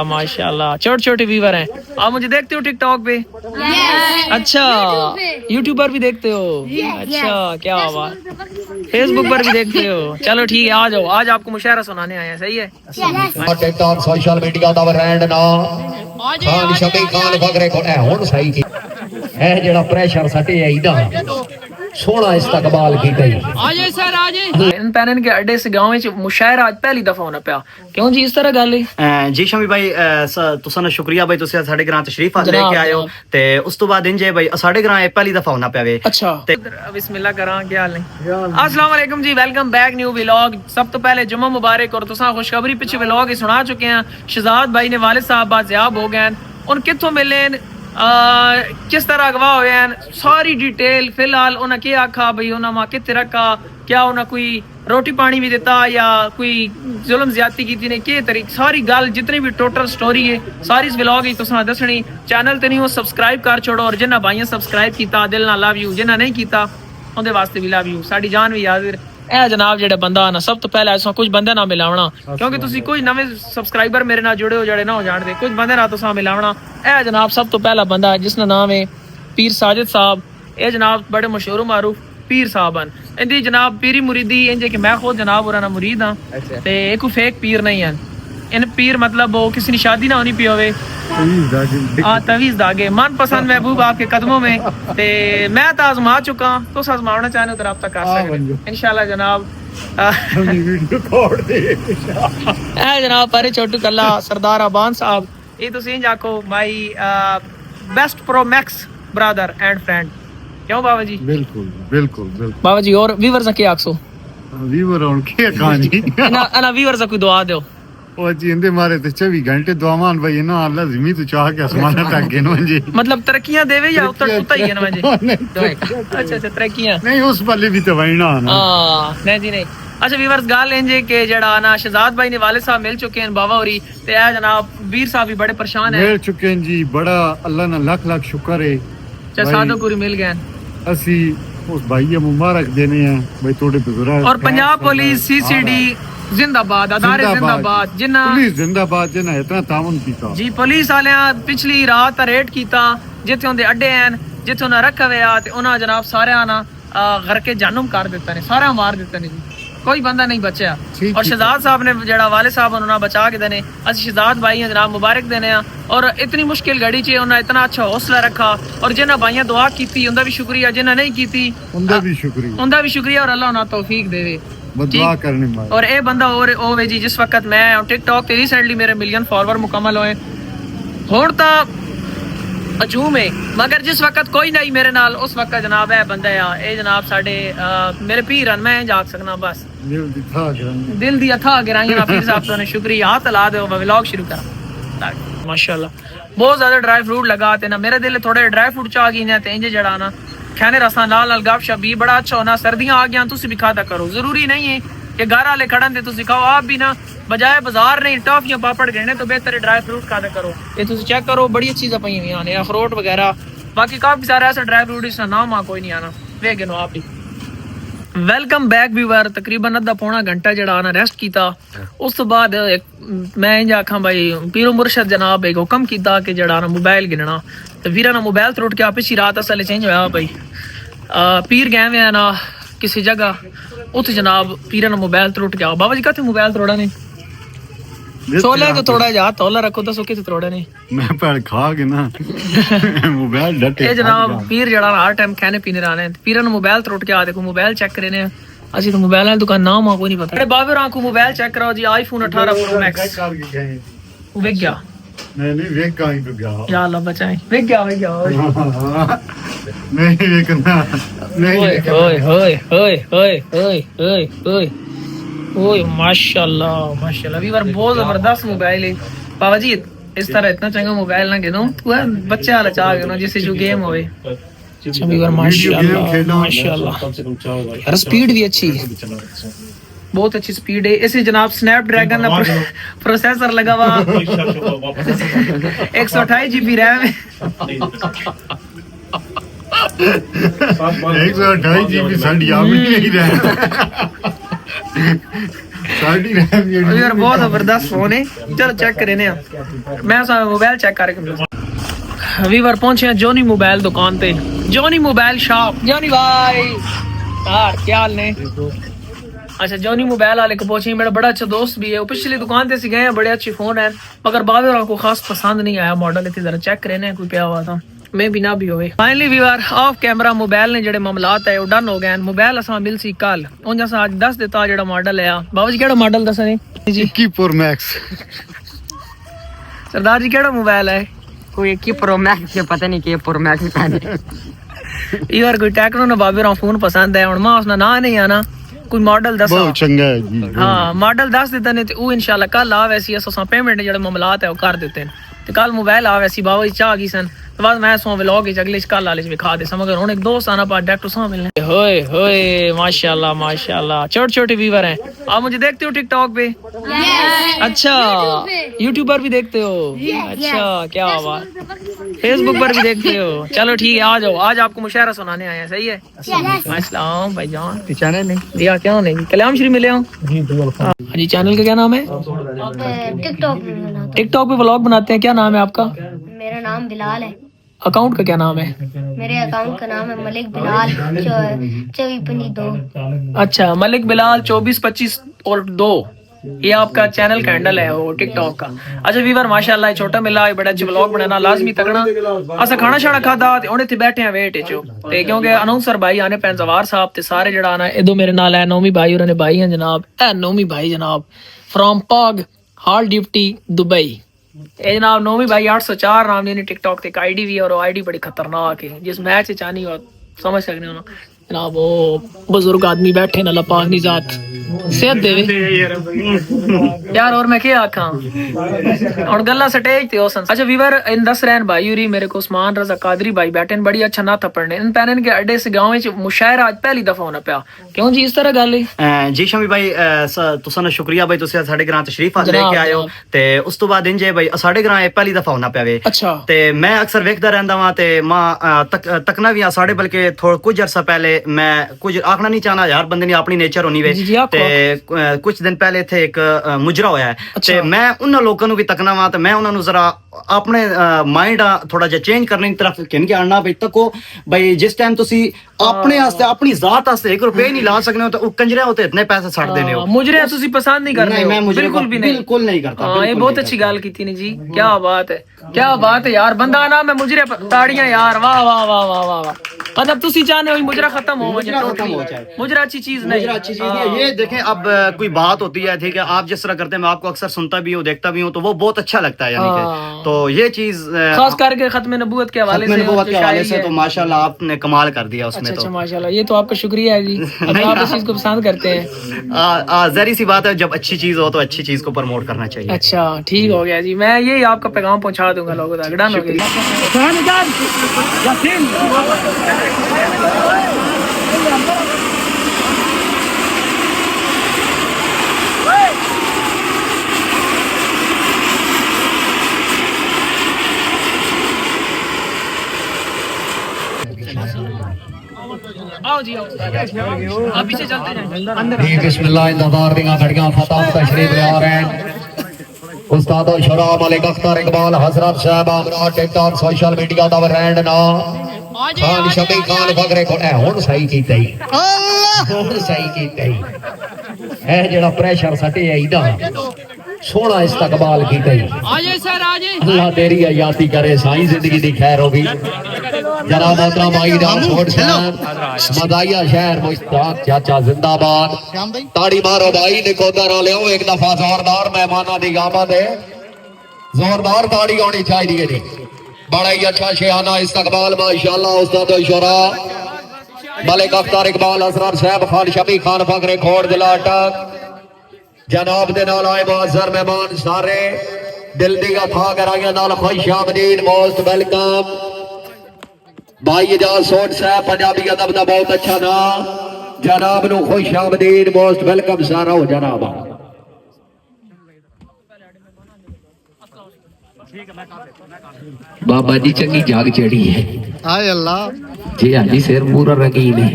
माशाल्लाह छोटे छोटे व्यूवर हैं। आप मुझे देखते हो टिकटॉक पे? अच्छा, यूट्यूब पर भी देखते हो? अच्छा, क्या बात, फेसबुक पर भी देखते हो? चलो ठीक है, आ जाओ, आज आपको मुशायरा सुनाने आए हैं। सही है? टिकटॉक सोशल मीडिया ਦਾ ਬ੍ਰਾਂਡ ਨਾ ਖਾਨ ਸ਼ਬੀ ਖਾਨ ਫਕਰੇ ਕੋਲ ਹੈ ਹੁਣ ਸਹੀ ਕੀ ਇਹ ਜਿਹੜਾ ਪ੍ਰੈਸ਼ਰ ਸੱਟੇ ਆਈਦਾ सोना इस्तकबाल की गई। आजे सर आजे। इन पैनन के अड्डे से गांव में मुशायरा आज पहली दफा होना पिया। क्यों जी इस तरह गल है? जी शमी भाई तुसा ना शुक्रिया भाई, तुसी साडे ग्रां तशरीफ लेके आए हो ते उस तो बाद इंजे भाई साडे ग्रां पहली दफा होना पिया वे। अच्छा, बिस्मिल्लाह करा, क्या हाल है? अस्सलाम वालेकुम जी, वेलकम बैक न्यू व्लॉग। सब तो पहले जुम्मा मुबारक। और तुसा खुशखबरी पिछले व्लॉग ही सुना चुके हैं, शहजाद भाई ने वालिद साहब बाजियाब हो गए। उन कित्थों मिले, किस तरह अगवा हुए हैं, सारी डिटेल फिलहाल उन्हें क्या आखा भाई, उन्हें मां कितने रखा, क्या उन्हें कोई रोटी पानी भी दिता या कोई जुल्म ज्यादती की थी ने के तरीके, सारी गल जितनी भी टोटल स्टोरी है सारी इस व्लॉग ही तुसां दसनी। चैनल ते नहीं हो सब्सक्राइब कर छोड़ो, और जिन्हें भाइयों सब्सक्राइब किया दिल ना लव यू, जिन्हें नहीं किया उनके वास्ते भी लव यू, साड़ी जान भी हाजिर। ए जनाब जेड़ा बंदा ना सब तो पहले ऐसा कुछ बंदे ना मिलावना, क्योंकि तुसी कोई नवे सब्सक्राइबर मेरे नाल जुड़े हो जड़े ना हो जानते, कुछ बंदे ना तुसा मिलावना। ए जनाब सब तो पहला बंदा है जिसका नाम है पीर साजिद साहब। ये जनाब बड़े मशहूर मारूफ पीर साहब हैं। इनकी जनाब पीरी मुरीदी इंजे कि मैं खुद जनाब और मुरीद हाँ, ते एक कोई फेक पीर नहीं है। इन पीर मतलब वो किसी की शादी ना होनी पी होवे, तवीज दागे मनपसंद महबूब आपके कदमों में। ते मैं तो आजमा चुका, तो आजमाना चाहने तो रब्ता कर सकते इंशाल्लाह जनाब। जनाब परे छोटू कल्ला सरदार अबान साहब, ये तुम इंज आखो भाई best pro max brother and friend. क्यों बाबा जी? बिल्कुल बिल्कुल बिल्कुल बाबा जी। और व्यूअर्स के आखो? व्यूअर और के कहां जी ना व्यूअर्स कोई दुआ दो ओ जी इंदे मारे ते 24 घंटे दुआवान भाई ना अल्लाह ज़मीन तो चाह के आसमान तक गिनो जी, मतलब तरक्कियां देवे या उतर उतर ही है ना जी? अच्छा अच्छा, तरक्कियां नहीं उस वाले भी तो वही ना। हां नहीं जी नहीं। अच्छा व्यूअर्स गाल इंजे के जड़ा ना शहजाद भाई ने वालिद साहब मिल चुके हैं बाबा होरी, ते ए जनाब वीर साहब भी बड़े परेशान है, मिल चुके हैं जी, बड़ा अल्लाह ना लाख लाख शुक्र है। सादो पूरी मिल गए असी उस भाई मुबारक देने हैं भाई थोड़े बुजुर्ग। और पंजाब पुलिस सीसीडी जिंदाबाद, अदारे जिंदाबाद, जिन्ना पुलिस जिंदाबाद, जिन्ना इतना ताउन कीता जी। पुलिस वाले पिछली रात रेड कीता जिथे उनके अड्डे हैं, जिथे उन्हें रखा हुआ ते उन्हें जनाब सारे ना घर के जानम कर दिता ने, सारे मार दिता ने जी, कोई बंदा नहीं बचा। और शहजाद साहब ने जड़ा वाले साहब उन्होंने बचा के देने, असि शहजाद भाई हैं जनाब मुबारक देने। और इतनी मुश्किल घड़ी च उन्हें इतना अच्छा हौसला रखा, और जिन्हें भाइयों दुआ की उनका भी शुक्रिया, जिन्हें नहीं की उनका भी शुक्रिया, और अल्लाह उन्हें तौफीक देवे। और ये बंदा और ओवे जी जिस वक्त मैं टिकटॉक ते रिसेंटली मेरे मिलियन फॉलोअर मुकम्मल होए होण ता अजूम है, मगर जिस वक्त कोई नहीं मेरे नाल उस वक्त जनाब है बंदा है ये जनाब साडे मेरे पीर हैं, मैं जाग सकना बस दिल दी अथा गिराइयां पीर साहब तो ने शुक्रिया। हाथ ला दो, मैं व्लॉग शुरू करा। माशाल्लाह बहुत ज्यादा ड्राई फ्रूट लगा ते ना मेरे दिल थोड़े ड्राई फ्रूट चाह गई ने, ते इंजे जड़ा ना खाने रसा नाल नाल गपशप भी बड़ा अच्छा होना। सर्दियां आ गया तुसी भी खाता करो, जरूरी नहीं है कि घर वाले खड़न दे तुसी खाओ, आप भी ना बजाय बाजार नहीं टॉफियां पापड़ गिरने तो बेहतर ड्राई फ्रूट खाता करो। ये तुसी चेक करो बड़ी अच्छी चीज़ें पई हुई ने, अखरोट वगैरह, बाकी काफी सारे ऐसे ड्राई फ्रूट इसका नाम कोई नहीं आना, वे गिनो आप ही। Welcome back viewer. तकरीबन अद्धा पौना घंटा जड़ा आना रेस्ट किया, उस तो बाद मैं इंज आखा भाई पीरो मुर्शद जनाब एक हुक्म किया कि जड़ा ना मोबाइल गिनना, तो वीरा ना मोबाइल त्रुट गया। पिछली रात असल चेंज होया भाई, पीर गए हुए ना किसी जगह, उत जनाब पीरा ना मोबाइल त्रुट गया। बाबा जी कहते मोबाइल तोड़ा नहीं, छोले तो थोड़ा जा तौला रखो, दसो कितने तोड़ा नहीं, मैं पर खा के ना मोबाइल डटे। ए जनाब पीर जड़ा हर टाइम खाने पीने रहने, पीरा ना मोबाइल त्रुट गया, देखो मोबाइल चेक करे असि तो मोबाइल वाली दुकान नाम कोई नहीं पता। बाबे राखो मोबाइल चेक कराओ जी, आईफोन 18 प्रो मैक्स विक गया। नहीं वेगा ही तो गया या अल्लाह बचाए, विक गया नहीं वेकना नहीं। ओए ओए ओए ओए ओए ओए ओए ओए माशाल्लाह माशाल्लाह व्यूअर बहुत जबरदस्त मोबाइल है बाबा जी। इस तरह इतना चंगा मोबाइल ना गिनो तू है बच्चे वाला चाह गिनो जिससे जो गेम होवे। अच्छा व्यूअर माशाल्लाह माशाल्लाह यार स्पीड भी अच्छी है, बहुत अच्छी स्पीड है। इसे जनाब स्नैपड्रैगन का प्रोसेसर लगा हुआ 128 GB रैम है, 128 GB साडी आप नहीं रैम ਸਾਡੀ ਰਹਿਮ ਯਾਰ ਬਹੁਤ ਜ਼ਬਰਦस्त फोन है। चलो चेक करे ने मैं मोबाइल चेक करके वीवर पहुंचे हैं जोनी मोबाइल दुकान पे, जोनी मोबाइल शॉप। जोनी भाई यार क्या हाल ने? अच्छा जोनी मोबाइल वाले को पहुंचे, मेरा बड़ा अच्छा दोस्त भी है। वो पिछली दुकान से गए हैं, बड़े अच्छे फोन है, मगर बाबर को खास पसंद नहीं आया मॉडल। इतनी जरा चेक करे कोई क्या हुआ था, मैं भी ना भी होवे। Finally viewer of camera mobile ने जेडे मामलात है वो डन हो गए। मोबाइल असा मिल सी कल उन जैसा आज दस देता जेड़ा मॉडल है। बाबू जी केड़ा मॉडल दसने जी? 21 प्रो मैक्स। सरदार जी केड़ा मोबाइल है? कोई 21 प्रो मैक्स, पता नहीं के प्रो मैक्स पहने। यार कोई टेक्नो ना बाबर फोन पसंद है हुन मां उसना ना नहीं आना कोई मॉडल दस बहुत चंगा है जी। हाँ मॉडल दस देते ने वो इंशाल्लाह कल आवे सी असा पेमेंट जेड़े मामलात है वो कर देते हैं। ते कल मोबाइल आवे सी बाबा जी चाह गई सन तो बाद मैं सो व्लॉग अगले कल वाले विखा दे मगर हुन एक दोस्त आना पा डायरेक्ट सो मिलने। होए होए माशाल्लाह माशाल्लाह छोटे छोटे व्यूवर हैं। आप मुझे देखते हो टिकटॉक पे? अच्छा यूट्यूब पर भी देखते हो? अच्छा क्या बात, फेसबुक पर भी देखते हो? चलो ठीक है आ जाओ, आज आपको मुशायरा सुनाने आए हैं। सही है? अस्सलाम भाईजान। चैनल नहीं दिया क्यों नहीं? कलाम श्री मिले हो जी। चैनल का क्या नाम है? टिकटॉक पे व्लॉग बनाते हैं। क्या नाम है आपका? मेरा नाम बिलाल है। अकाउंट का क्या नाम है? मेरे अकाउंट का नाम है मलिक बिलाल 2452। अच्छा मलिक बिलाल 2425 और 2 ये आपका चैनल का हैंडल है वो टिकटॉक का। अच्छा वीवर माशाल्लाह छोटा मिला बड़ा अच्छे व्लॉग बनाना लाजमी तकना। असा खाना शाना खादा ते हुन इत्थे बैठे हैं वेट च ते क्योंकि अनाउंसर भाई आने पैन जवार साहब ते सारे जेड़ा आना इदो मेरे नाल है नोमी भाई और ने भाई हैं जनाब। ए नोमी भाई जनाब फ्रॉम पाग हॉल ड्यूटी दुबई। ए जनाब नोमी भाई 804 नाम ने टिकटॉक ते आईडी भी और आईडी बड़ी खतरनाक है। जिस मैच चाहनी हो समझ सकने हो जनाब वो बुजुर्ग आदमी बैठे न अल्लाह पाक निजात सेहत देवे यार। और मैं क्या आखा और गल्ला स्टेज ते ओसन। अच्छा वीवर इन दस रहन भाई उरी मेरे को उस्मान रजा कादरी भाई बैठे बड़ी अच्छा ना था पढ़ने इन पैनन के अड्डे से गांव में मुशायरा आज पहली दफा होना पिया। क्यों जी इस तरह गल है? जी शमी भाई तुसा ना शुक्रिया भाई तुसी साडे ग्रां तशरीफ लेके आए हो ते उस तो बाद इंजे भाई साडे ग्रां पहली दफा होना पिया वे। अच्छा ते मैं अक्सर वेखदा रहंदा वां ते मां तकना भी साडे बल्कि थोड़ा कुछ अरसा पहले मैं कुछ आखना नहीं चाहना यार बंदे ने अपनी नेचर होनी वे ते कुछ दिन पहले थे एक मुजरा होया है ते मैं उन लोगों भी तकना वा ते मैं उन्होंने जरा अपने माइंड थोड़ा जा चेंज करने की तरफ किन के आना भाई तको भाई जिस टाइम तुसी अपने वास्ते अपनी जात वास्ते 1 रुपया नहीं ला सकने हो तो कंजरे होते इतने पैसे छड़ देने हो। मुजरे तुसी पसंद नहीं करते? मैं मुजरे बिल्कुल भी नहीं, बिल्कुल नहीं करता। ये बहुत अच्छी गल की थी जी। क्या बात है क्या बात है यार। बंदा ना मैं मुजरे ताड़ियां यार वाह वाह वाह वाह वाह वाह। मतलब तुसी चाहने हो मुजरा खत्म हो जाए। मुजरा अच्छी चीज नहीं, अच्छी चीज है ये। देखें अब कोई बात होती है ठीक है आप जिस तरह करते हैं मैं आपको अक्सर सुनता भी हूँ देखता भी हूँ तो वो बहुत अच्छा लगता है यानी कि तो ये चीज खास करके खत्म नबूवत के हवाले से तो माशाल्लाह आपने कमाल कर दिया उसमें। अच्छा माशाल्लाह ये तो आपका शुक्रिया है जी। आप इस चीज को पसंद करते हैं। जहरी सी बात है जब अच्छी चीज हो तो अच्छी चीज को प्रमोट करना चाहिए। अच्छा ठीक हो गया जी मैं यही आपका पैगाम पहुंचा दूंगा लोगों तक। डन हो गया। आओ जी आओ आप पीछे चलते जाएं अंदर। जी बिस्मिल्लाह इंतजार दियां घड़ियां फतह तशरीफ ले आ रहे हैं उस्ताद शुरा मलिक अख्तर इकबाल हजरत साहब हमरा टिकटॉक सोशल मीडिया दा ब्रांड ना खान शबी खान फकरे को ए हुन सही कीता ही हुन सही कीता ही ए जेड़ा प्रेशर सटे है इदा सोना इस्तकबाल कीता ही। अल्लाह तेरी हयाती करे साईं जिंदगी दी खैर होगी। जनाब मोहतरम भाई राम छोड़ साहब मदाइया शहर मुश्ताक चाचा जिंदाबाद। ताड़ी मारो भाई निकोदर वाले एक दफा जोरदार मेहमाना दी आमद है जोरदार ताड़ी होनी चाहिए जी। बड़ा ही अच्छा शेहाना इस्तकबाल माशाल्लाह उस्ताद शुरा मलिक अख्तर इकबाल हजरत साहब खान शबी खान फकरे खोड़ जिला अटक जनाब दे नाल आए मुअज्जर मेहमान सारे दिल दी अथा कराइयां नाल खुश आमदीद मोस्ट वेलकम। भाई एजाज सोट साहब पंजाबी अदब दा बहुत अच्छा ना जनाब नु खुश आमदीद मोस्ट वेलकम सारा हो जनाब। बाबा जी चंगी जाग चढ़ी है आए अल्लाह जी हाजी सिर पूरा रंगीन है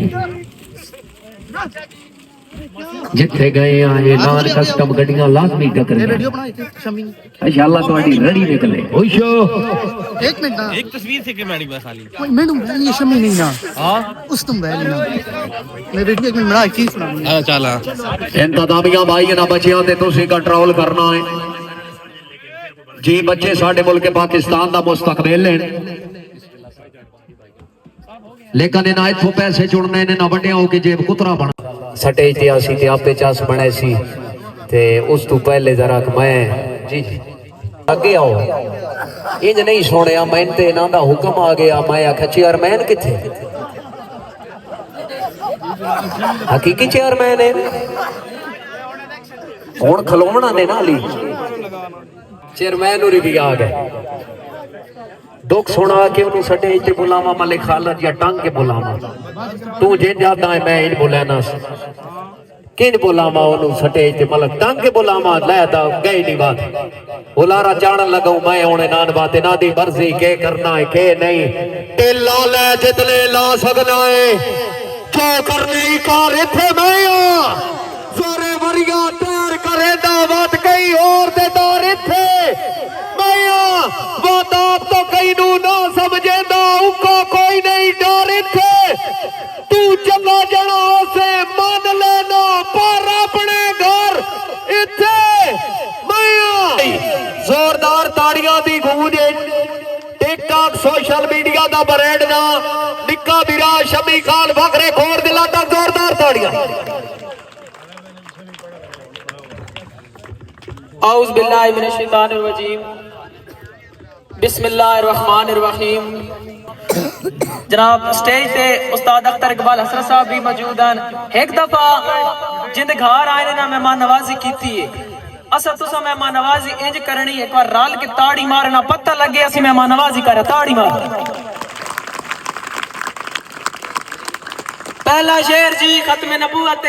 जिथे गए आ ये नाल कस्टम गड्डियां लाजमी टकरे वीडियो बना इथे शमी इंशाल्लाह तुम्हारी रड़ी निकले होशो एक मिनट ना एक तस्वीर से के मैडी बस खाली मैडम ये शमी नहीं ना हां उस तुम बैल ना मैं वीडियो एक मिनट बना चीज सुनानी चल इंतजामिया भाई ना बच्चियां ते तुसी कंट्रोल करना है जी बच्चे साडे मुल्क पाकिस्तान दा मुस्तकबिल है लेकिन इन्हें इथों पैसे चुनने ने ना वड्डिया हो के जेब कुतरा बना सटे ते आसी ते आपे चास बने सी ते उस तो पहले जरा मैं जी आगे आओ इंज नहीं सुनिया मैं ते इन्हां दा हुक्म आ गया मैं आख्या चेयरमैन किथे हकीकी चेयरमैन है हुण खलोवना ने ना ली चेयरमैन उरी भी आ गए दुख सुना के उन्हें सटे इते बुलावा मलिक खालद या टंग के बुलावा तू जे जाता है मैं इन बुलाना किन बुलावा उन्हें सटे इते मलिक टंग के बुलावा लाया गए नहीं बात बुलारा जान लगाऊं मैं उन्हें नान बात ना दी मर्जी के करना है के नहीं टेला ले जितने ला सकना है जो करने कार इथे मैं सारे वरिया तैयार करे दावत कई और दे दार इथे वो दाप तो कई नू ना समझेंदा उनको कोई नहीं डर इथे तू चंगा जना से मान लेना पर अपने घर इथे जोरदार ताड़ियां दी गूंज टिकटॉक सोशल मीडिया दा ब्रांड ना निक्का बिरा शमी खान वखरे खोर दिला तक जोरदार ताड़ियां औज़ बिल्लाहि मिनश शैतानिर रजीम बिस्मिल्लाहिर्रहमानिर्रहीम। जनाब स्टेज पे उस्ताद अख्तर इकबाल हसरत साहब भी मौजूद हैं। एक दफा जिंद घर आए ने ना मेहमान नवाजी की असा तुसा मेहमान नवाजी इंज करनी एक बार रल के ताड़ी मारना पता लगे असि मेहमान नवाजी कर ताड़ी मार। पहला शेर जी खत्म नबूवत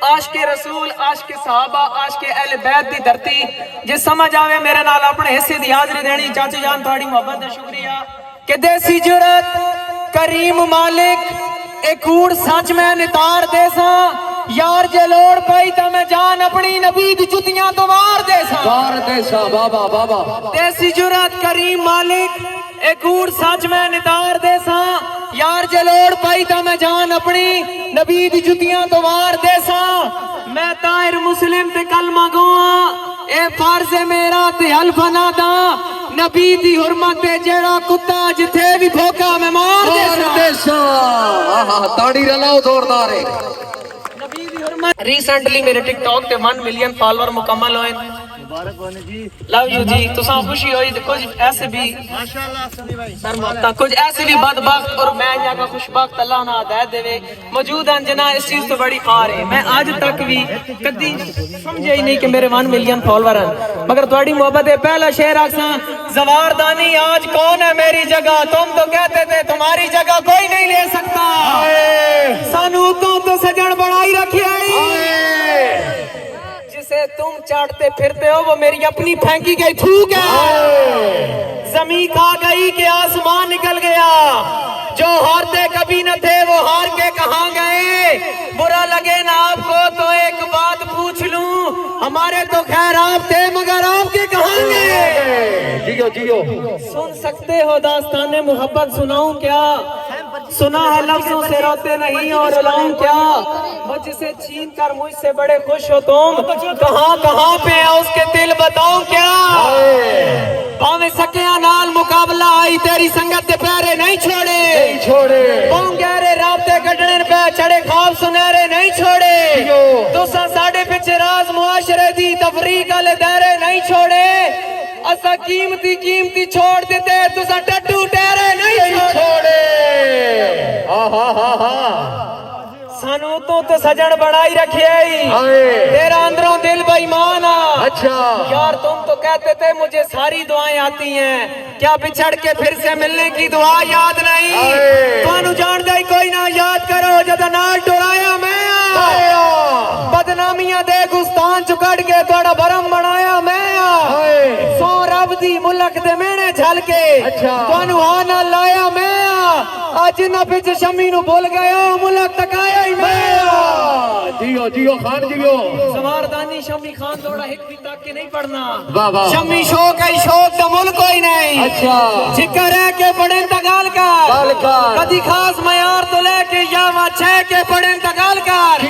आशिक़े रसूल आशिक़े सहाबा आशिक़े अहले बैत दी धरती जे समझ आवे मेरे नाल अपने हिस्से दी हाज़री देनी। चाचू जान थोड़ी मोहब्बत दा शुक्रिया कि देसी जुरत करीम मालिक एक कूड़ सच में नितार देसा यार जे लोड़ पई ता मैं जान अपनी नबी दी जुतियां तो मार देसा बाबा बाबा देसी जुरत करीम मालिक एक कूड़ सच में नितार देसा यार जे लोड़ पई ता मैं जान अपनी नबी दी जुतियां तो मार देसा। मैं ताहिर मुस्लिम ते कलमा गोआ ए फर्ज है मेरा ते हल्फना दा नबी दी हुर्मत ते जेड़ा कुत्ता जिथे भी भोका मैं मार देसा। आहा ताड़ी रलाओ जोरदार है नबी दी हुर्मत। रिसेंटली मेरे टिकटॉक पे 1 मिलियन फॉलोअर मुकम्मल होए लव यू जी तुसा खुशी हुई तो कुछ ऐसे भी माशाल्लाह सनी भाई सर माता कुछ ऐसे भी बदबख्त और मैं यहाँ का खुशबख्त अल्लाह ना हिदायत देवे मौजूद हैं जना इस चीज तो बड़ी खार है। मैं आज तक भी कदी समझे ही नहीं कि मेरे 1 मिलियन फॉलोअर हैं मगर थोड़ी मोहब्बत है। पहला शेर आखसा जवारदानी आज कौन है मेरी जगह तुम तो कहते थे तुम्हारी जगह कोई नहीं ले सकता सानू तो सजन बनाई रखी आई जिसे तुम चाटते फिरते हो वो मेरी अपनी फेंकी गई थूक है। जमीन खा गई कि आसमान निकल गया जो हारते कभी न थे वो हार के कहां गए। बुरा लगे ना आपको तो एक बात पूछ लूं हमारे तो खैर आप थे मगर आपके कहां गए। जियो जियो सुन सकते हो दास्ताने मोहब्बत सुनाऊं क्या सुना है लफ्जों से रोते नहीं और रुलाऊं क्या मुझसे छीन कर मुझसे बड़े खुश हो तुम कहां कहां पे है उसके दिल बताऊं क्या। भावे सकिया नाल मुकाबला आई तेरी संगत के पैरे नहीं छोड़े पाऊं गहरे राबते कटने पे चढ़े ख्वाब सुनहरे नहीं छोड़े तुसा साडे पिछे राज मुआशरे दी तफरीक वाले दायरे नहीं छोड़े असा कीमती कीमती छोड़ देते तुसा टट्टू टहरे नहीं छोड़े। सानू तो सजन बनाई रखी तेरा अंदरों दिल बेईमान अच्छा यार तुम तो कहते थे मुझे सारी दुआएं आती हैं क्या बिछड़ के फिर से मिलने की दुआ याद नहीं तुहानू जानदा ही कोई ना याद करो जद नाल टुराया मैं बदनामियां दे गुस्तान चुकड़ के थोड़ा भरम बनाया मैं सो रब दी मुलक दे मेने झल के तुहानू हां ना लाया मैं ਅੱਜ ਨਾ ਵਿੱਚ ਸ਼ਮੀ ਨੂੰ ਭੁੱਲ ਗਿਆ ਮੁਲਕ ਤਕਾਇਆ ਹੀ ਮੈਂ JIO JIO Khan JIO ਸਵਾਰਦਾਨੀ Shami Khan ਥੋੜਾ ਇੱਕ ਵੀ ਤੱਕ ਕੇ ਨਹੀਂ ਪੜਨਾ ਵਾਹ ਵਾਹ शमी शौक है शौक का मुल्क कोई नहीं अच्छा जिक्र है के बड़े तगाल कर कदी खास मयार तो लेके यावा छह के बड़े तगाल कर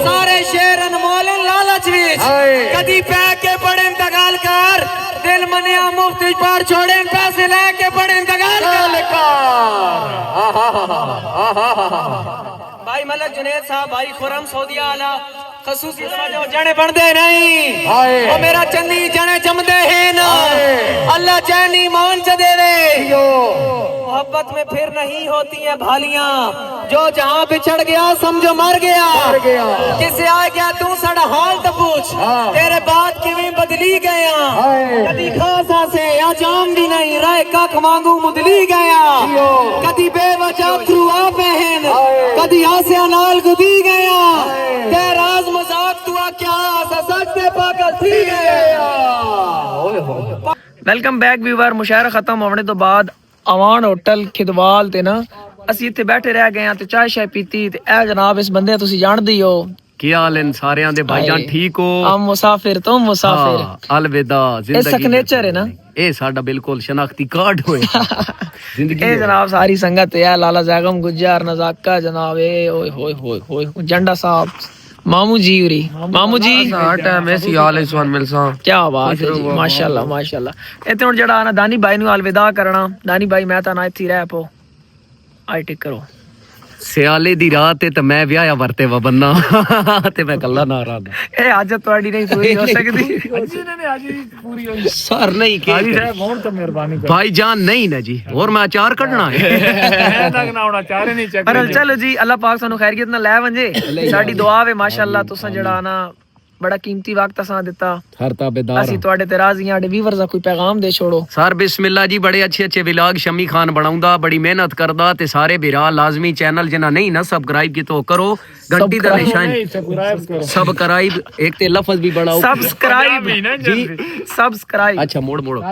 सारे शेर अनमोल लालच विच कदी पै के बड़े तगाल कर दिल मनिया मुफ्त पर छोड़े पैसे लेके बड़े तगाल भाई मलक जुनेद साहब भाई खुरम सऊदिया आला खसूसी समझो जने बनदे नहीं ओ मेरा चन्नी जने जमदे हैं ना अल्लाह चैनी मान च देवे मोहब्बत में फिर नहीं होती हैं भालियां जो जहां बिछड़ गया समझो मर गया किसे आ गया तू साडा हाल तो पूछ तेरे बात किवें बदली गया कदी खासा से या जाम भी नहीं राय कख मांगू मुदली गया कदी बेवजह थरू आ बहन कदी आसिया नाल गुदी गया तेरा मजाक तू क्या सच पे पागल थी गया ਵੈਲਕਮ ਬੈਕ ਵੀਵਰ ਮੁਸ਼ਾਇਰਾ ਖਤਮ ਹੋਣੇ ਤੋਂ ਬਾਅਦ ਆਵਾਨ ਹੋਟਲ ਖਿਦਵਾਲ ਤੇ ਨਾ ਅਸੀਂ ਇੱਥੇ ਬੈਠੇ ਰਹਿ ਗਏ ਆ ਤੇ ਚਾਹ ਸ਼ਾਇ ਪੀਤੀ ਤੇ ਇਹ ਜਨਾਬ ਇਸ ਬੰਦੇ ਤੁਸੀਂ ਜਾਣਦੇ ਹੀ ਹੋ ਕੀ ਹਾਲ ਹੈ ਸਾਰਿਆਂ ਦੇ ਭਾਈਜਾਨ ਠੀਕ ਹੋ ਆ ਮੁਸਾਫਿਰ ਤੋਂ ਮੁਸਾਫਿਰ ਅਲਵਿਦਾ ਇਹ ਸਿਗਨੇਚਰ ਹੈ ਨਾ ਇਹ ਸਾਡਾ ਬਿਲਕੁਲ ਸ਼ਨਾਖਤੀ ਕਾਰਡ ਹੋਇਆ ਜ਼ਿੰਦਗੀ ਇਹ ਜਨਾਬ ਸਾਰੀ ਸੰਗਤ ਹੈ ਲਾਲਾ ਜ਼ਾਗਮ ਗੁੱਜਰ ਨਜ਼ਾਕਾ ਜਨਾਬ ਇਹ ਓਏ ਹੋਏ ਹੋਏ ਹੋਏ ਜੰਡਾ ਸਾਹਿਬ मामू जी उरी मामू जी टाइम ऐसी हाल है सुन मिलसा क्या बात है जी माशाल्लाह माशाल्लाह इतने हुण जड़ा ना दानी भाई नु अलविदा करना दानी भाई मैं ता ना इत्थे रह पो आई टिक करो ਸਿਆਲੇ ਦੀ ਰਾਤ ਤੇ ਮੈਂ ਵਿਆਹਿਆ ਵਰਤੇ ਵਾ ਬੰਨਾ ਤੇ ਮੈਂ ਕੱਲਾ ਨਾ ਰਹਾ ਇਹ ਅੱਜ ਤੁਹਾਡੀ ਨਹੀਂ ਪੂਰੀ ਹੋ ਸਕਦੀ ਅੱਜ ਇਹਨਾਂ ਨੇ ਅੱਜ ਪੂਰੀ ਹੋਈ ਸਰ ਨਹੀਂ ਕਿ ਹਾਜੀ ਸਾਹਿਬ ਬਹੁਤ ਮਿਹਰਬਾਨੀ ਭਾਈ ਜਾਨ ਨਹੀਂ ਨਾ ਜੀ ਹੋਰ ਮੈਂ ਅਚਾਰ ਕੱਢਣਾ ਹੈ ਮੈਂ ਤੱਕ ਨਾ ਹੋਣਾ ਚਾਰੇ ਨਹੀਂ ਚੱਕ ਪਰ ਚਲੋ ਜੀ ਅੱਲਾਹ ਪਾਕ ਸਾਨੂੰ ਖੈਰੀਅਤ ਨਾਲ ਲੈ ਵੰਜੇ ਸਾਡੀ ਦੁਆ ਵੇ ਮਾਸ਼ਾਅੱਲਾ ਤੁਸੀਂ ਜਿਹੜਾ ਨਾ बड़ा कीमती वक्त असा दिता हर ताबेदार ਅਸੀਂ ਤੁਹਾਡੇ ਤੇ ਰਾਜ਼ੀ ਹਾਂ ਵੀਵਰ ਦਾ ਕੋਈ ਪੈਗਾਮ ਦੇ ਛੋੜੋ सर बिस्मिल्लाह जी बड़े अच्छे अच्छे विलाग शमी खान बनाऊंदा बड़ी मेहनत करदा ते सारे बिरा लाजमी चैनल जिन्ना नहीं ना सब्सक्राइब की तो करो घंटी दा निशान सब्सक्राइब एक ते लफ्ज भी बनाओ सब्सक्राइब जी सब्सक्राइब अच्छा मोड़ मोड़ो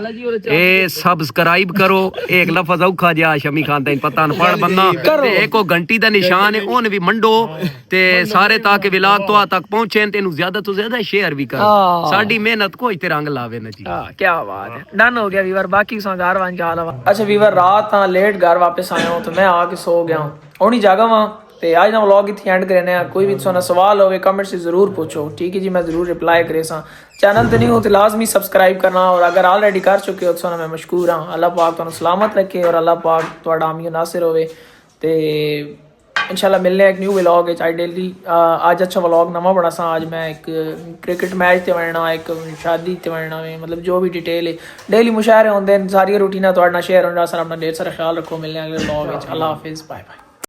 ए सब्सक्राइब करो एक लफ्ज औखा जा शमी खान दा पता न पढ़ बंदा ते एक ओ घंटी दा निशान है ओन भी मंडो ते सारे ताकि विलाग तो तक पहुंचे तेनु ज्यादा तो ज्यादा शेयर भी कर साडी मेहनत कोई ते रंग लावे ना जी क्या बात है डन हो गया वीवर बाकी सा घर वांच हाल अच्छा वीवर रात हां लेट घर वापस आया हूं तो मैं आके सो गया हूं हुणी जागा वां ते आज ना व्लॉग इत्थे एंड करने आ कोई भी सोना सवाल होवे कमेंट से जरूर पूछो ठीक है जी मैं जरूर रिप्लाई करे सा चैनल ते नहीं हो तो लाजमी सब्सक्राइब करना और अगर ऑलरेडी कर चुके हो तो सोना मैं मशकूर हां अल्लाह पाक तुहानू सलामत रखे और अल्लाह पाक तुहाडा आमी नासिर होवे ते इंशाल्लाह मिलने एक न्यू व्लॉग आई डेली आज अच्छा व्लॉग नवा बड़ा सा आज मैं एक क्रिकेट मैच ते बनना एक शादी ते बनना मतलब जो भी डिटेल है डेली मुशायरे होंदे सारी रूटीना तुहाडे नाल शेयर होंदा सर अपना ढेर सारा ख्याल रखो मिलने अगले व्लॉग विच अल्लाह हाफिज बाय बाय